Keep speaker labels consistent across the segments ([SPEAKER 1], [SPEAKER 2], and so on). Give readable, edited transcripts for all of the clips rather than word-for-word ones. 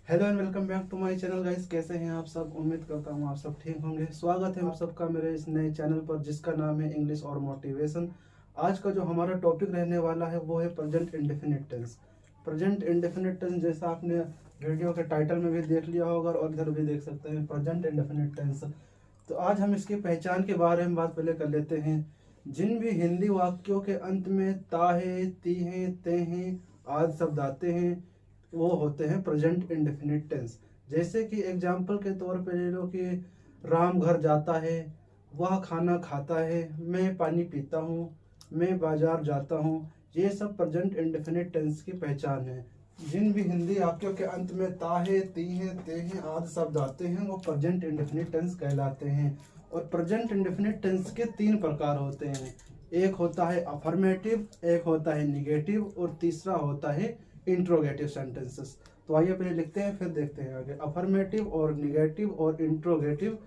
[SPEAKER 1] Hello and welcome back to my channel guys. कैसे हैं आप सब? उम्मीद करता हूँ आप सब ठीक होंगे। स्वागत है आप सबका मेरे इस नए चैनल पर जिसका नाम है इंग्लिश और मोटिवेशन। आज का जो हमारा टॉपिक रहने वाला है वो है present indefinite tense. Present indefinite tense जैसा आपने वीडियो के टाइटल में भी देख लिया होगा और इधर भी देख सकते हैं, प्रेजेंट इंडेफिनिट टेंस। तो आज हम इसकी पहचान के बारे में बात पहले कर लेते हैं। जिन भी हिंदी वाक्यों के अंत में ता है, ती है, ते हैं आदि शब्द आते हैं वो होते हैं प्रेजेंट इंडेफिनिट टेंस। जैसे कि एग्जाम्पल के तौर पे ले लो कि राम घर जाता है, वह खाना खाता है, मैं पानी पीता हूँ, मैं बाजार जाता हूँ। ये सब प्रेजेंट इंडेफिनिट टेंस की पहचान है। जिन भी हिंदी वाक्यों के अंत में ता है, ती है, ते हैं आदि शब्द आते हैं वो प्रेजेंट इंडेफिनिट टेंस कहलाते हैं। और प्रेजेंट इंडेफिनिट टेंस के तीन प्रकार होते हैं। एक होता है अफर्मेटिव, एक होता है निगेटिव और तीसरा होता है इंट्रोगेटिव सेंटेंसेस। तो आइए पहले लिखते हैं फिर देखते हैं आगे। अफर्मेटिव और निगेटिव और इंट्रोगेटिव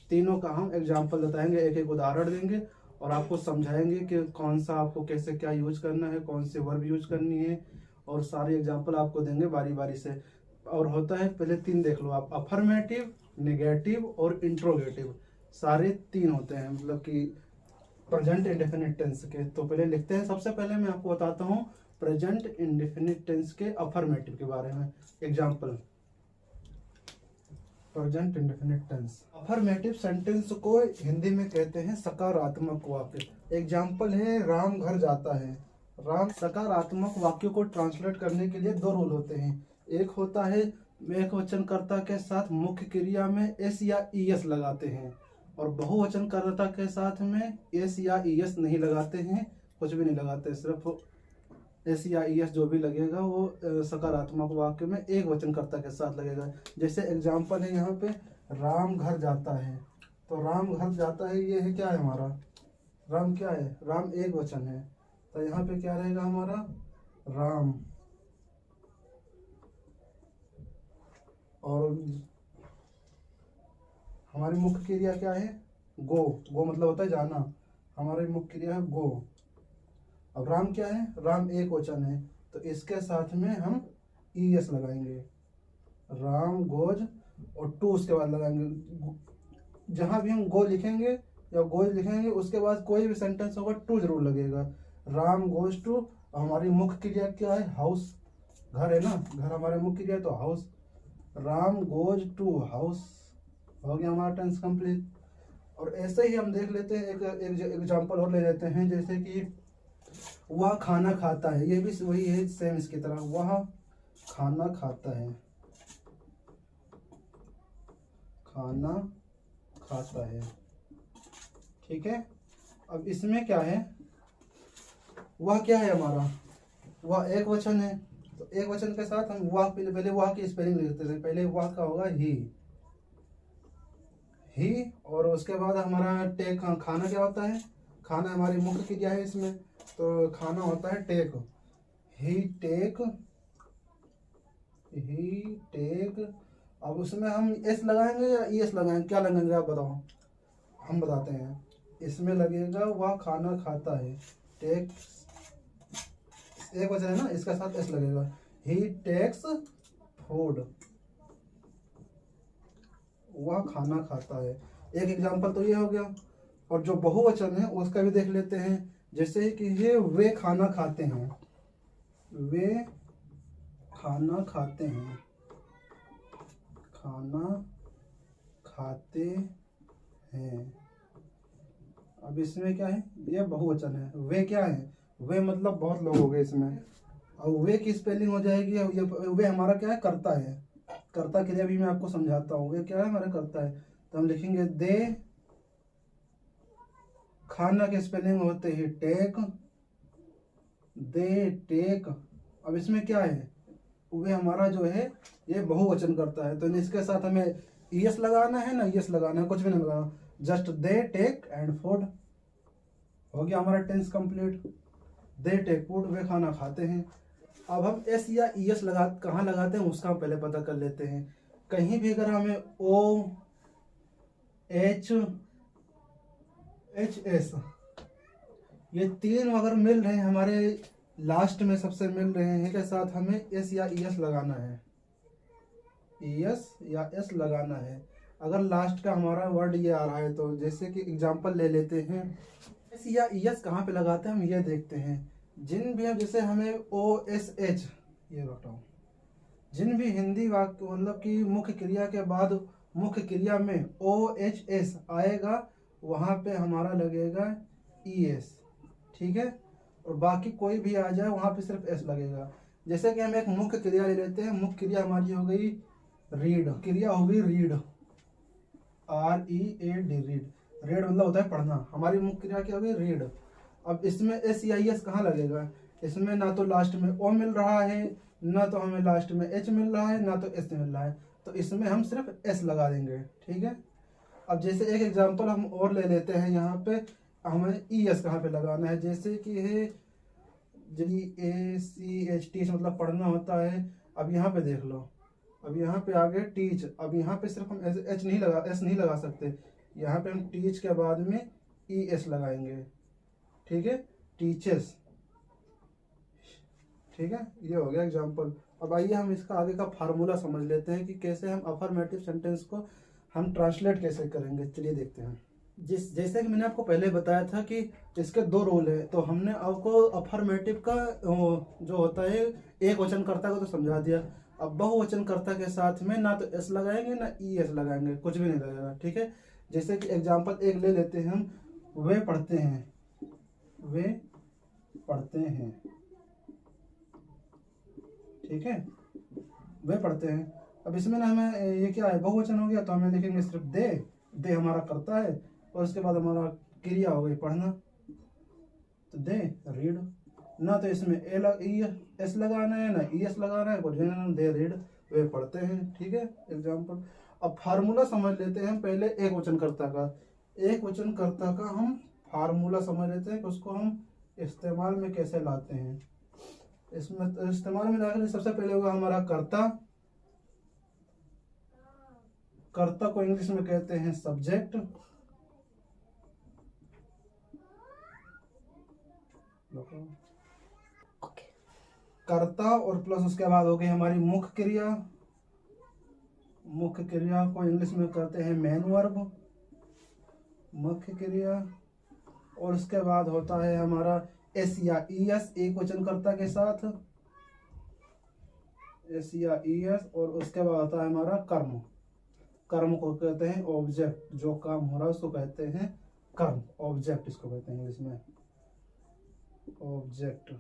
[SPEAKER 1] तीनों का हम एग्जाम्पल बताएंगे, एक एक उदाहरण देंगे और आपको समझाएंगे कि कौन सा आपको कैसे क्या यूज करना है, कौन से वर्ब यूज करनी है, और सारे एग्जाम्पल आपको देंगे बारी बारी से। और होता है, पहले तीन देख लो आप, अफर्मेटिव, निगेटिव और इंट्रोगेटिव। सारे तीन होते हैं मतलब कि प्रेजेंट इंडेफिनिट टेंस के। तो पहले लिखते हैं। सबसे पहले मैं आपको बताता हूँ प्रेजेंट इंडेफिनिट टेंस के अफर्मेटिव के बारे में। Example, present indefinite tense. Affirmative sentence को हिंदी में कहते हैं सकारात्मक वाक्य। एग्जाम्पल है राम घर जाता है। राम सकारात्मक वाक्य को ट्रांसलेट करने के लिए दो रूल होते हैं। एक होता है एक वचनकर्ता के साथ मुख्य क्रिया में एस या ईएस लगाते हैं, और बहुवचनकर्ता के साथ में एस या ईएस नहीं लगाते हैं, कुछ भी नहीं लगाते, सिर्फ एस या ईएस जो भी लगेगा वो सकारात्मक वाक्य में एक वचनकर्ता के साथ लगेगा। जैसे एग्जाम्पल है यहाँ पे राम घर जाता है। तो राम घर जाता है, ये है क्या है हमारा, राम क्या है, राम एक वचन है। तो यहाँ पे क्या रहेगा हमारा, राम। और हमारी मुख्य क्रिया क्या है, गो। गो मतलब होता है जाना, हमारी मुख्य क्रिया है गो। अब राम क्या है, राम एक वचन है, तो इसके साथ में हम ईएस लगाएंगे, राम गोज, और टू उसके बाद लगाएंगे। जहां भी हम गो लिखेंगे या गोज लिखेंगे उसके बाद कोई भी सेंटेंस होगा टू जरूर लगेगा। राम गोज टू, हमारी मुख्य क्रिया क्या है, हाउस, घर है ना, घर हमारे मुख्य क्रिया तो house. Ram goes to house, हो गया हमारा टेंस कंप्लीट। और ऐसे ही हम देख लेते हैं, एक एग्जाम्पल और ले लेते हैं। जैसे कि वह खाना खाता है, ये भी वही है सेम इसकी तरह, वह खाना खाता है, खाना खाता है। ठीक है। अब इसमें क्या है, वह क्या है हमारा, वह एक वचन है। तो एक वचन के साथ हम वह पहले वह की स्पेलिंग लिखते थे। पहले वह का होगा ही, और उसके बाद हमारा टेक। खाना क्या होता है, खाना हमारी मुख्य क्रिया है इसमें, तो खाना होता है टेक। ही टेक, ही टेक। अब उसमें हम एस लगाएंगे या ईएस लगाएंगे, क्या लगाएंगे आप बताओ, हम बताते हैं। इसमें लगेगा वह खाना खाता है, टेक एक वचन है ना, इसका साथ एस लगेगा, ही टेक्स फूड, वह खाना खाता है। एक एग्जाम्पल तो ये हो गया। और जो बहुवचन है उसका भी देख लेते हैं। जैसे कि ये वे खाना खाते हैं, वे खाना खाते हैं, खाना खाते हैं। अब इसमें क्या है, ये बहुवचन है, वे क्या है, वे मतलब बहुत लोग हो गए इसमें। और वे की स्पेलिंग हो जाएगी, ये वे हमारा क्या है, करता है। कर्ता क्रिया भी मैं आपको समझाता हूँ, वे क्या है, हमारा करता है। तो हम लिखेंगे दे, खाना के स्पेलिंग होते हैं टेक, दे टेक। अब इसमें क्या है, वे हमारा जो है ये बहुवचन करता है, तो इसके साथ हमें ईएस लगाना है ना, ईएस लगाना है, कुछ भी नहीं लगाना, just they take and food, हो गया हमारा tense complete. They take food, वे खाना खाते हैं। अब हम एस या ईएस कहाँ लगाते हैं उसका हम पहले पता कर लेते हैं। कहीं भी अगर हमें ओ एच एच एस ये तीन अगर मिल रहे हैं हमारे लास्ट में सबसे मिल रहे हैं के साथ, हमें एस या ईएस लगाना है। एस या एस लगाना है। अगर लास्ट का हमारा वर्ड ये आ रहा है तो जैसे कि एग्जांपल ले लेते हैं, एस या एस कहाँ पे लगाते हैं हम ये देखते हैं। जिन भी हम जैसे हमें ओ एस एच, ये बताओ, जिन भी हिंदी वाक्य मतलब कि मुख्य क्रिया के बाद मुख्य क्रिया में ओ एच एस आएगा वहाँ पे हमारा लगेगा ई एस, ठीक है। और बाकी कोई भी आ जाए वहाँ पे सिर्फ एस लगेगा। जैसे कि हम एक मुख्य क्रिया ले लेते हैं, मुख्य क्रिया हमारी हो गई रीड, क्रिया हो गई read, R E A D, read. Read मतलब होता है पढ़ना, हमारी मुख्य क्रिया क्या हो गई रीड। अब इसमें एस या एस कहाँ लगेगा, इसमें ना तो लास्ट में ओ मिल रहा है, ना तो हमें लास्ट में एच मिल रहा है, ना तो एस मिल रहा है, तो इसमें हम सिर्फ एस लगा देंगे, ठीक है। अब जैसे एक एग्जांपल हम और ले लेते हैं, यहाँ पे हमें ई एस कहाँ पे लगाना है, जैसे कि है जी ए सी एच, टीच मतलब पढ़ना होता है। अब यहाँ पे देख लो, अब यहाँ पे आगे टीच, अब यहाँ पे सिर्फ हम एच नहीं लगा, एस नहीं लगा सकते, यहाँ पे हम टीच के बाद में ई एस लगाएंगे, ठीक है, टीचर्स, ठीक है। ये हो गया एग्जांपल। अब आइए हम इसका आगे का फार्मूला समझ लेते हैं कि कैसे हम अफर्मेटिव सेंटेंस को हम ट्रांसलेट कैसे करेंगे। चलिए देखते हैं। जैसे कि मैंने आपको पहले बताया था कि इसके दो रोल है, तो हमने आपको अफर्मेटिव का जो होता है एक वचनकर्ता को तो समझा दिया। अब बहुवचनकर्ता के साथ में ना तो एस लगाएंगे ना ई एस लगाएंगे, कुछ भी नहीं लगेगा, ठीक है। जैसे कि एग्जांपल एक ले लेते हैं हम, वे पढ़ते हैं, वे पढ़ते हैं, ठीक है, वे पढ़ते हैं। अब इसमें ना हमें ये क्या है, बहुवचन हो गया, तो हमें लिखेंगे सिर्फ दे, दे हमारा करता है, और उसके बाद हमारा क्रिया हो गई पढ़ना, तो दे रीड। ना तो इसमें एस लगाना है ना ई एस लगाना है, कुछ दे रीड, वे पढ़ते हैं, ठीक है, एग्जाम्पल। अब फार्मूला समझ लेते हैं पहले एक वचनकर्ता का। एक वचनकर्ता का हम फार्मूला समझ लेते हैं कि उसको हम इस्तेमाल में कैसे लाते हैं। इसमें इस्तेमाल में लाने सबसे पहले होगा हमारा कर्ता। कर्ता को इंग्लिश में कहते हैं सब्जेक्ट। कर्ता और प्लस उसके बाद हो गई हमारी मुख्य क्रिया। मुख्य क्रिया को इंग्लिश में कहते हैं मेन वर्ब, मुख्य क्रिया। और उसके बाद होता है हमारा एस या ई एस एक वचनकर्ता के साथ, एस या ई एस। और उसके बाद होता है हमारा कर्म। कर्म को कहते हैं ऑब्जेक्ट, जो काम हो रहा है उसको कहते हैं कर्म, ऑब्जेक्ट इसको कहते हैं इंग्लिश में, ऑब्जेक्ट।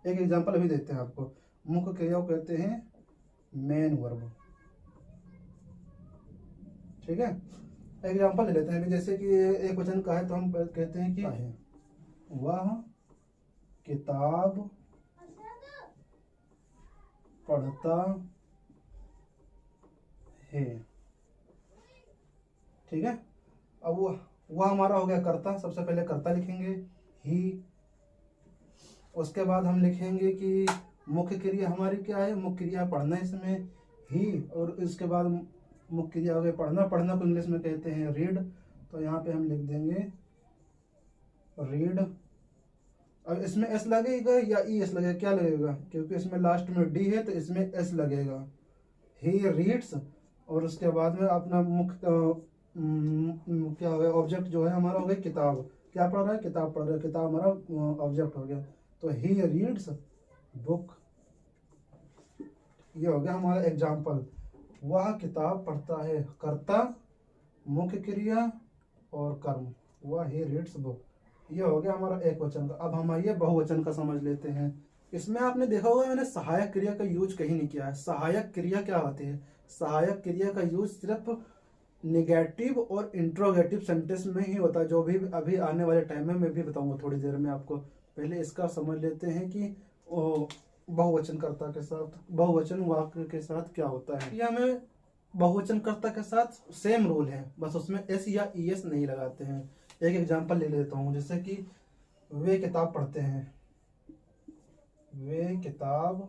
[SPEAKER 1] एक एग्जांपल अभी देते हैं आपको। मुख्य क्रिया को कहते हैं मेन वर्ब, ठीक है। एग्जांपल ले लेते हैं, जैसे कि एक वचन का है तो हम कहते हैं कि वह किताब पढ़ता है, ठीक है। अब वह हमारा हो गया कर्ता, सबसे पहले कर्ता लिखेंगे ही। उसके बाद हम लिखेंगे कि मुख्य क्रिया हमारी क्या है, मुख्य क्रिया पढ़ना, इसमें ही। और इसके बाद मुख्य क्रिया हो गई पढ़ना, पढ़ना को इंग्लिश में कहते हैं रीड, तो यहाँ पे हम लिख देंगे रीड। अब इसमें एस लगेगा या ई एस लगेगा, क्या लगेगा, क्योंकि इसमें लास्ट में डी है तो इसमें एस लगेगा, ही रीड्स। और उसके बाद में अपना मुख्य क्या हो गया, ऑब्जेक्ट जो है हमारा हो गया किताब, क्या पढ़ रहा है, किताब पढ़ रहा है, किताब हमारा ऑब्जेक्ट हो गया, तो ही रीड्स बुक। ये हो गया हमारा एग्जाम्पल, वह किताब पढ़ता है, कर्ता, मुख्य क्रिया और कर्म, वह ही रीड्स बुक। ये हो गया हमारा एक वचन का। अब हम आइए बहुवचन का समझ लेते हैं। इसमें आपने देखा होगा मैंने सहायक क्रिया का यूज कहीं नहीं किया है। सहायक क्रिया क्या होती है, सहायक क्रिया का यूज सिर्फ निगेटिव और इंट्रोगेटिव सेंटेंस में ही होता है, जो भी अभी आने वाले टाइम में मैं भी बताऊंगा थोड़ी देर में आपको। पहले इसका समझ लेते हैं कि बहुवचनकर्ता के साथ, बहुवचन वाक्य के साथ क्या होता है। या में बहुवचनकर्ता के साथ सेम रूल है, बस उसमें एस या ई एस नहीं लगाते हैं। एक एग्जांपल ले लेता हूँ, जैसे कि वे किताब पढ़ते हैं, वे किताब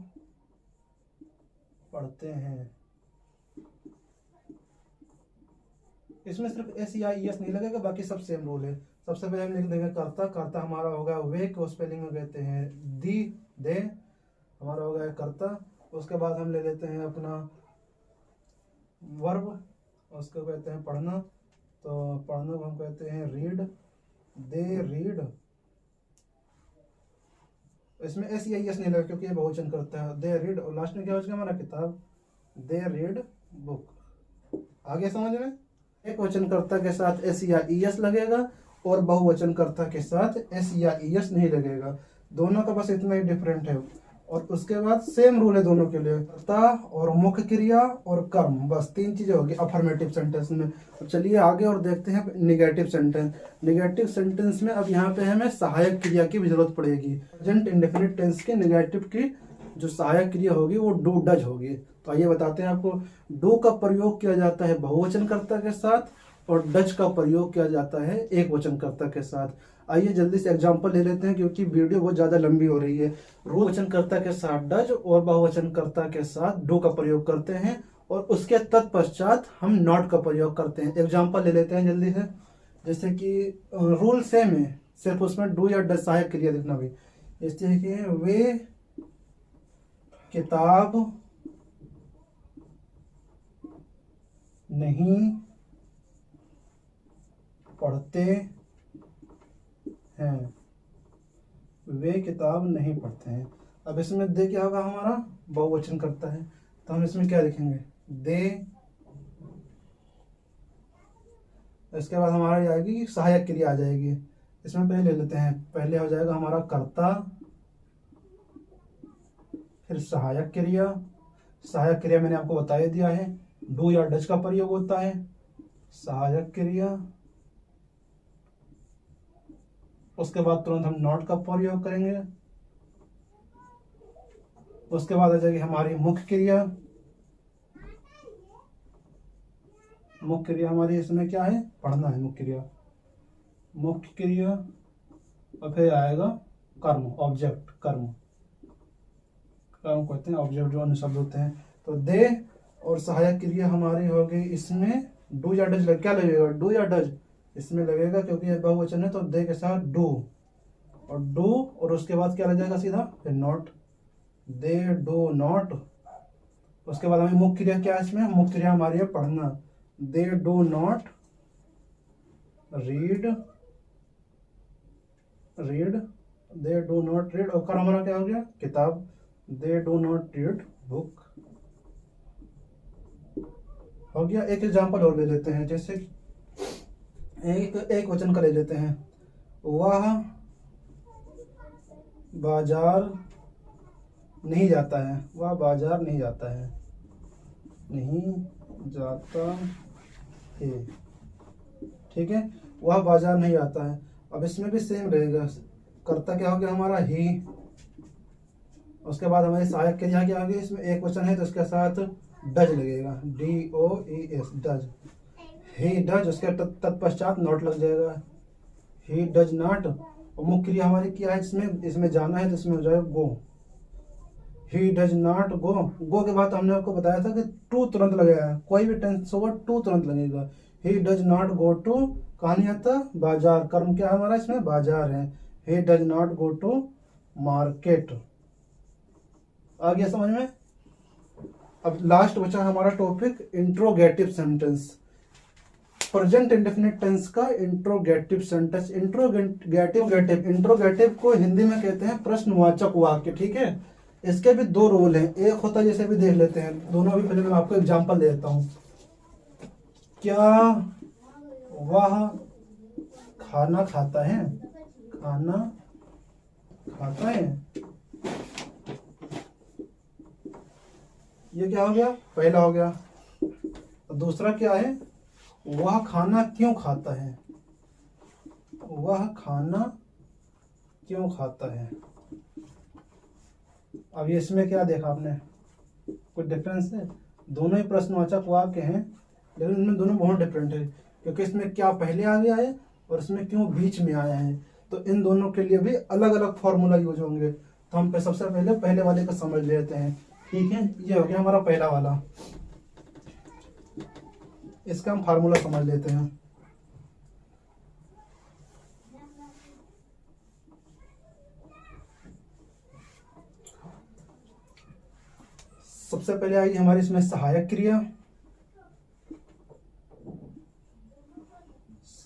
[SPEAKER 1] पढ़ते हैं, इसमें सिर्फ एस या ई एस नहीं लगेगा, बाकी सब सेम रूल है। सबसे पहले हम लिख देंगे कर्ता, कर्ता हमारा होगा वे को स्पेलिंग में कहते हैं दी, दे हमारा होगा कर्ता। उसके बाद हम ले लेते हैं अपना वर्ब, उसको कहते हैं पढ़ना, तो पढ़ना को हम कहते हैं रीड। दे रीड, इसमें एस या एस नहीं लगा क्योंकि ये बहुवचन करता है। दे रीड, और लास्ट में क्या हो जाएगा हमारा किताब, दे रीड बुक। आगे समझ में, एक वचनकर्ता के साथ एस या एस लगेगा और बहुवचनकर्ता के साथ एस या एस नहीं लगेगा। दोनों का बस इतना ही डिफरेंट है। और उसके बाद सेम रूल है दोनों के लिए, कर्ता और मुख्य क्रिया और कर्म, बस तीन चीजें होगी अफर्मेटिव सेंटेंस में। अब चलिए आगे और देखते हैं निगेटिव सेंटेंस। निगेटिव सेंटेंस में अब यहाँ पे हमें सहायक क्रिया की भी जरूरत पड़ेगी। प्रेजेंट इंडेफिनिट टेंस के निगेटिव की जो सहायक क्रिया होगी वो डू डज होगी। तो आइए बताते हैं आपको। डू का प्रयोग किया जाता है बहुवचनकर्ता के साथ और डज का प्रयोग किया जाता है एक वचनकर्ता के साथ। आइए जल्दी से एग्जांपल ले लेते हैं क्योंकि वीडियो बहुत ज्यादा लंबी हो रही है। बहुवचनकर्ता के साथ डज और बहुवचनकर्ता के साथ डू का प्रयोग करते हैं और उसके तत्पश्चात हम नॉट का प्रयोग करते हैं। एग्जांपल ले लेते हैं जल्दी से। जैसे कि रूल सेम है, सिर्फ उसमें डू या डज सहायक क्रिया लिखना भी। जैसे कि वे किताब नहीं पढ़ते हैं, वे किताब नहीं पढ़ते हैं। अब इसमें दे क्या होगा हमारा, बहुवचन करता है, तो हम इसमें क्या लिखेंगे, दे। इसके बाद हमारा आएगी सहायक क्रिया आ जाएगी। इसमें पहले ले लेते हैं, पहले हो जाएगा हमारा कर्ता, फिर सहायक क्रिया। सहायक क्रिया मैंने आपको बता ही दिया है, डू या डज का प्रयोग होता है सहायक क्रिया। उसके बाद तुरंत हम नॉट का प्रयोग करेंगे। उसके बाद आ जाएगी हमारी मुख्य क्रिया। मुख्य क्रिया हमारी इसमें क्या है, पढ़ना है मुख्य क्रिया। मुख्य क्रिया और फिर आएगा कर्म, ऑब्जेक्ट, कर्म कहते हैं ऑब्जेक्ट जो अन्य शब्द होते हैं। तो दे और सहायक क्रिया हमारी हो गई। इसमें डू या डज क्या लगेगा, डू या डज इसमें लगेगा क्योंकि ये बहुवचन है, तो दे के साथ डू और डू, और उसके बाद क्या लग जाएगा सीधा, फिर नॉट, दे डू नॉट। उसके बाद हमें मुख्य क्रिया क्या है, इसमें मुख्य क्रिया हमारी है पढ़ना, they do not read, read, they do not read. और कर्म हमारा क्या हो गया, किताब, they do not read book हो गया। एक एग्जांपल और ले लेते हैं, जैसे एक वचन का ले लेते हैं, वह बाजार नहीं जाता है, वह बाजार नहीं जाता है, नहीं जाता है, ठीक है, वह बाजार नहीं जाता है। अब इसमें भी सेम रहेगा, कर्ता क्या हो गया हमारा, ही। उसके बाद हमारी सहायक क्रिया क्या होगी, इसमें एक वचन है तो इसके साथ डज लगेगा, DOES, डज। ही डज, उसके तत्पश्चात नॉट लग जाएगा, ही डज नॉट। और मुख्य क्रिया हमारी क्या है, इसमें जाना है तो इसमें हो जाएगा गो, ही डज नॉट गो। गो के बाद हमने आपको बताया था कि टू तुरंत लगेगा, कोई भी टेंस होगा टू तुरंत लगेगा। He does not go to, कहाँ नहीं आता, बाजार। कर्म क्या है हमारा, इसमें बाजार है, he does not go to market. आ गया समझ में। अब लास्ट बचा हमारा topic interrogative sentence, present indefinite tense का इंट्रोगेटिव सेंटेंस। इंट्रोगेटिव को हिंदी में कहते हैं प्रश्नवाचक वाक्य, ठीक है। इसके भी दो रोल हैं, एक होता है जैसे भी देख लेते हैं दोनों, भी पहले मैं आपको एग्जांपल दे देता हूं। क्या वह खाना खाता है, खाना खाता है, ये क्या हो गया, पहला हो गया। और दूसरा क्या है, वह खाना क्यों खाता है, वह खाना क्यों खाता है। अब ये इसमें क्या देखा आपने, कुछ डिफरेंस है, दोनों ही प्रश्नवाचक वाक्य हैं लेकिन इनमें दोनों बहुत डिफरेंट है, क्योंकि इसमें क्या पहले आ गया है और इसमें क्यों बीच में आया है। तो इन दोनों के लिए भी अलग अलग फॉर्मूला यूज होंगे। तो हम सबसे पहले वाले को समझ लेते हैं, ठीक है। ये हो गया हमारा पहला वाला, इसका हम फार्मूला समझ लेते हैं। सबसे पहले आएगी हमारी इसमें सहायक क्रिया,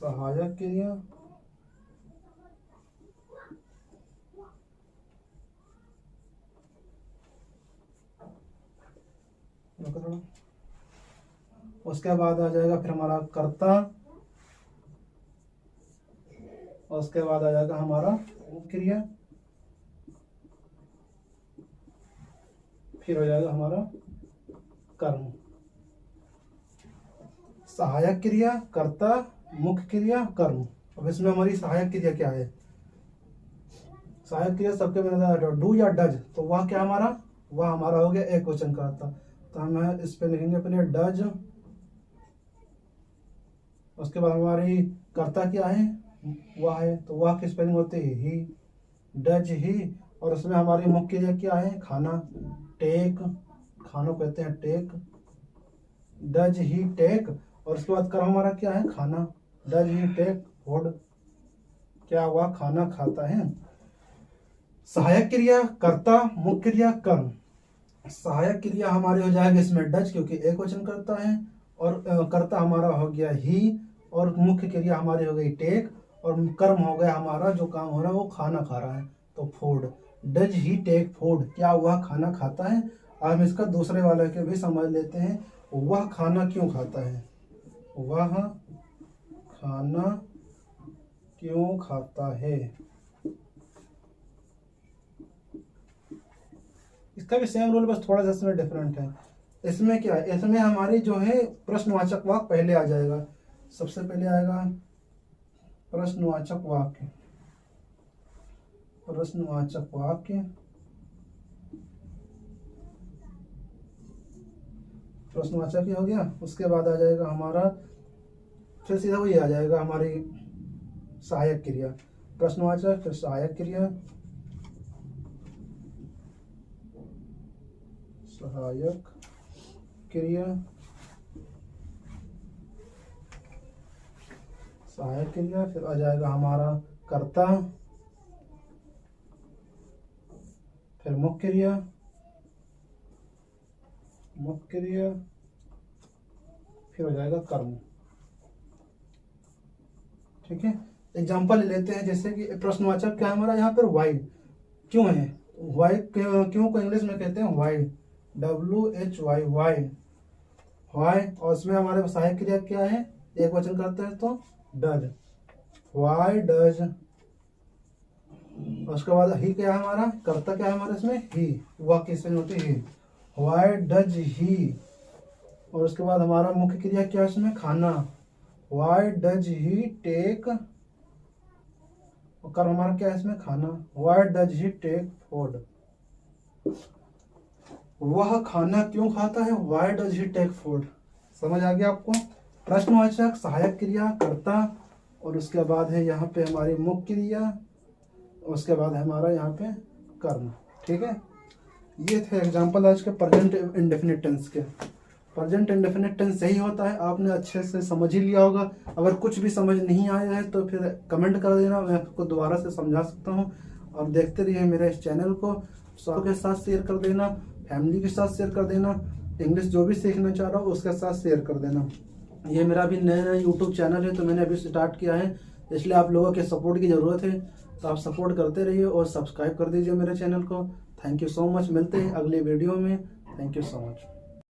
[SPEAKER 1] सहायक क्रिया उसके बाद आ जाएगा फिर हमारा कर्ता, और उसके बाद आ जाएगा हमारा क्रिया, फिर हो जाएगा हमारा कर्म। सहायक क्रिया, कर्ता, मुख्य क्रिया, कर्म। अब इसमें हमारी सहायक क्रिया क्या है? सहायक क्रिया सबके में डू या डज, तो वह क्या हमारा, वह हमारा हो गया एक क्वेश्चन का था, तो हम इस पे लिखेंगे पहले डज। उसके बाद हमारी कर्ता क्या है, वह है, तो वह की स्पेलिंग होती है ही, डज ही। और उसमें हमारी मुख्य क्रिया क्या है, खाना, टेक, खानों कहते हैं टेक, डज ही टेक। और उसके बाद कर्म हमारा क्या है, खाना, डज ही टेक फूड, क्या वह खाना खाता है। सहायक क्रिया, कर्ता, मुख्य क्रिया, कर्म। सहायक क्रिया हमारी हो जाएगी इसमें डज, क्योंकि एक वचन करता है, और कर्ता हमारा हो गया ही, और मुख्य क्रिया हमारी हो गई टेक, और कर्म हो गया हमारा जो काम हो रहा है वो खाना खा रहा है, तो food. Does he take food, क्या वह खाना खाता है। अब हम इसका दूसरे वाले के भी समझ लेते हैं, वह खाना क्यों खाता है, वह खाना क्यों खाता है। इसका भी सेम रूल, बस थोड़ा सा इसमें डिफरेंट है। इसमें क्या है, इसमें हमारी जो है प्रश्नवाचक वाक्य पहले आ जाएगा, सबसे पहले आएगा प्रश्नवाचक वाक्य, प्रश्नवाचक वाक्य, प्रश्नवाचक ही हो गया। उसके बाद आ जाएगा हमारा, फिर सीधा वही आ जाएगा हमारी सहायक क्रिया, प्रश्नवाचक फिर सहायक क्रिया, सहायक क्रिया, सहायक क्रिया, फिर आ जाएगा हमारा कर्ता, फिर मुख्य क्रिया, मुख्य क्रिया, फिर हो जाएगा कर्म। ठीक है, एग्जाम्पल ले लेते हैं, जैसे कि प्रश्नवाचक क्या है हमारा यहाँ पर, वाई क्यों है, वाई क्यों को इंग्लिश में कहते हैं वाई, WHY, वाई, वाई। और उसमें हमारे सहायक क्रिया क्या है, एक वचन करते हैं तो डज, वाई डज। उसके बाद ही क्या है हमारा, कर्ता क्या है हमारा इसमें, ही, वह किसमें होती है, वाई डज ही। और उसके बाद हमारा मुख्य क्रिया क्या है इसमें, खाना, वाई डज ही टेक, और कर्म हमारा क्या है इसमें, खाना, why does he take food, वह खाना क्यों खाता है, why does he take food. समझ आ गया आपको। प्रश्नवाचक, सहायक क्रिया, कर्ता, और उसके बाद है यहाँ पे हमारी मुख्य क्रिया, उसके बाद है हमारा यहाँ पे कर्म। ठीक है, ये थे एग्जाम्पल आज के प्रेजेंट इंडेफिनिट टेंस के। प्रेजेंट इंडेफिनिट टेंस सही होता है, आपने अच्छे से समझ ही लिया होगा। अगर कुछ भी समझ नहीं आया है तो फिर कमेंट कर देना, मैं आपको दोबारा से समझा सकता हूँ। और देखते रहिए मेरे इस चैनल को, सबके के साथ शेयर कर देना, फैमिली के साथ शेयर कर देना, इंग्लिश जो भी सीखना चाह रहा हो उसके साथ शेयर कर देना। ये मेरा अभी नया यूट्यूब चैनल है, तो मैंने अभी स्टार्ट किया है, इसलिए आप लोगों के सपोर्ट की ज़रूरत है, तो आप सपोर्ट करते रहिए और सब्सक्राइब कर दीजिए मेरे चैनल को। थैंक यू सो मच, मिलते हैं अगले वीडियो में। Thank you so much.